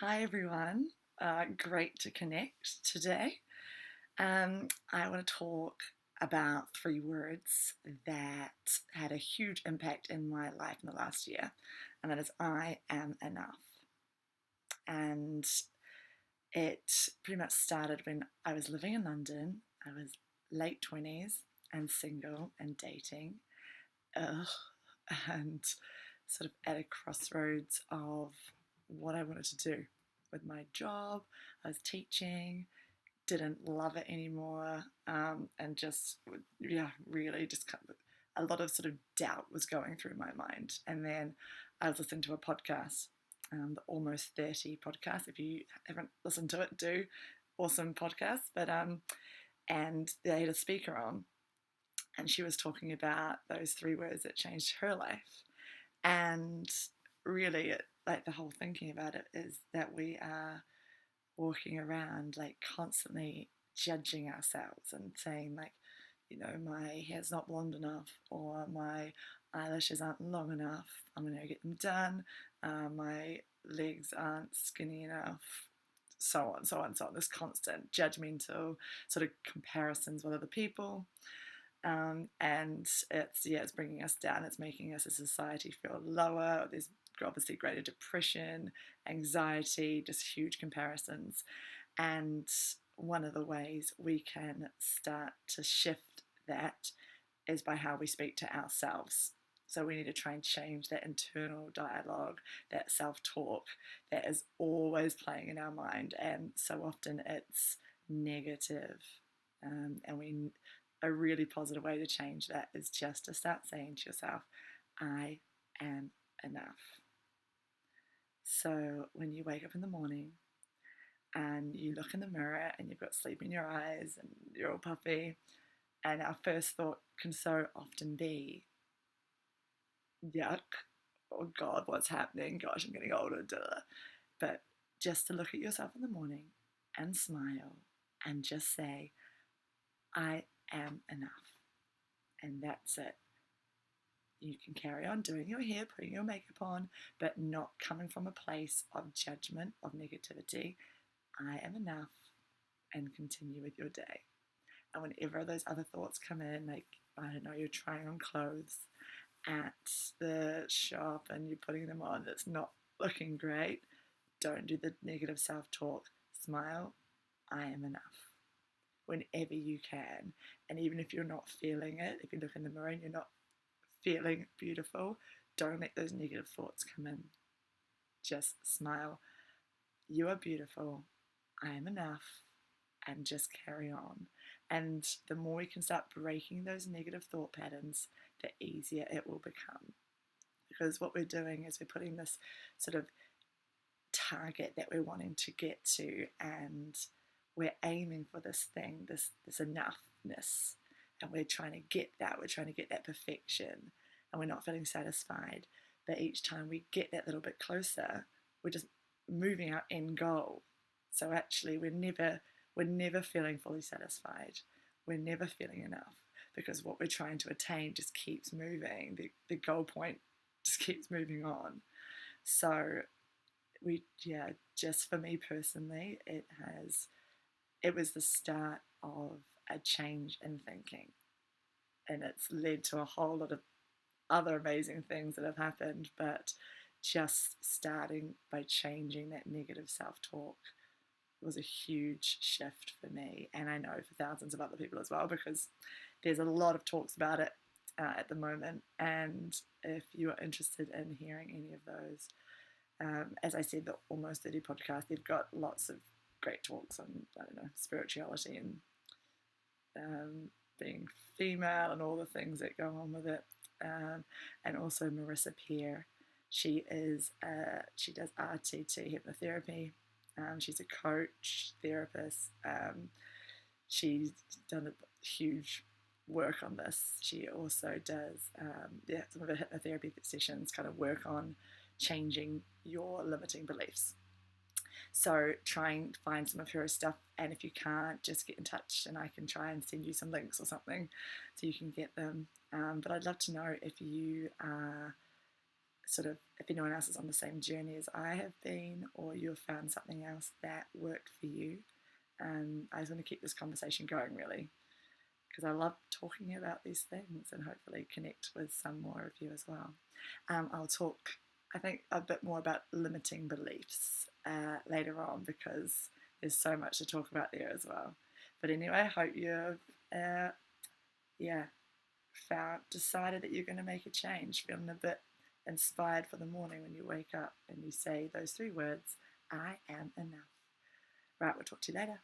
Hi everyone, great to connect today. I want to talk about three words that had a huge impact in my life in the last year, and that is I am enough. And it pretty much started when I was living in London. I was late 20s and single and dating, ugh, and sort of at a crossroads of what I wanted to do with my job. I was teaching, didn't love it anymore, and just, yeah, really just kind of a lot of sort of doubt was going through my mind. And then I was listening to a podcast, the Almost 30 podcast. If you haven't listened to it, do. Awesome podcast. And they had a speaker on, and she was talking about those three words that changed her life. And really, like the whole thinking about it is that we are walking around like constantly judging ourselves and saying like, my hair's not blonde enough, or my eyelashes aren't long enough, I'm going to get them done, my legs aren't skinny enough, so on, so on, so on. This constant judgmental sort of comparisons with other people. And it's bringing us down. It's making us as a society feel lower. There's obviously greater depression, anxiety, just huge comparisons. And one of the ways we can start to shift that is by how we speak to ourselves. So we need to try and change that internal dialogue, that self-talk that is always playing in our mind, and so often it's negative. And we a really positive way to change that is just to start saying to yourself, I am enough. So when you wake up in the morning and you look in the mirror and you've got sleep in your eyes and you're all puffy, and our first thought can so often be, yuck, oh God, what's happening? Gosh, I'm getting older, duh. But just to look at yourself in the morning and smile and just say, I am enough. And that's it. You can carry on doing your hair, putting your makeup on, but not coming from a place of judgment, of negativity. I am enough, and continue with your day. And whenever those other thoughts come in, like, I don't know, you're trying on clothes at the shop and you're putting them on, it's not looking great, don't do the negative self talk. Smile, I am enough. Whenever you can. And even if you're not feeling it, if you look in the mirror and you're not feeling beautiful, don't let those negative thoughts come in. Just smile. You are beautiful. I am enough. And just carry on. And the more we can start breaking those negative thought patterns, the easier it will become. Because what we're doing is we're putting this sort of target that we're wanting to get to, and we're aiming for this thing, this enoughness, and we're trying to get that. We're trying to get that perfection, and we're not feeling satisfied. But each time we get that little bit closer, we're just moving our end goal. So actually, we're never feeling fully satisfied. We're never feeling enough, because what we're trying to attain just keeps moving. The goal point just keeps moving on. So just for me personally, it was the start of a change in thinking, and it's led to a whole lot of other amazing things that have happened. But just starting by changing that negative self-talk was a huge shift for me, and I know for thousands of other people as well, because there's a lot of talks about it at the moment. And if you are interested in hearing any of those, as I said, the Almost 30 podcast, they've got lots of great talks on, I don't know, spirituality and being female and all the things that go on with it. And also Marissa Peer. She does RTT hypnotherapy. She's a coach, therapist. She's done a huge work on this. She also does some of her hypnotherapy sessions kind of work on changing your limiting beliefs. So try and find some of her stuff, and if you can't, just get in touch and I can try and send you some links or something so you can get them. But I'd love to know if you are sort of if anyone else is on the same journey as I have been, or you've found something else that worked for you. I just want to keep this conversation going, really, because I love talking about these things and hopefully connect with some more of you as well. I'll talk, I think, a bit more about limiting beliefs later on, because there's so much to talk about there as well. But anyway, I hope you've, yeah, decided that you're going to make a change, feeling a bit inspired for the morning when you wake up and you say those 3 words, I am enough. Right, we'll talk to you later.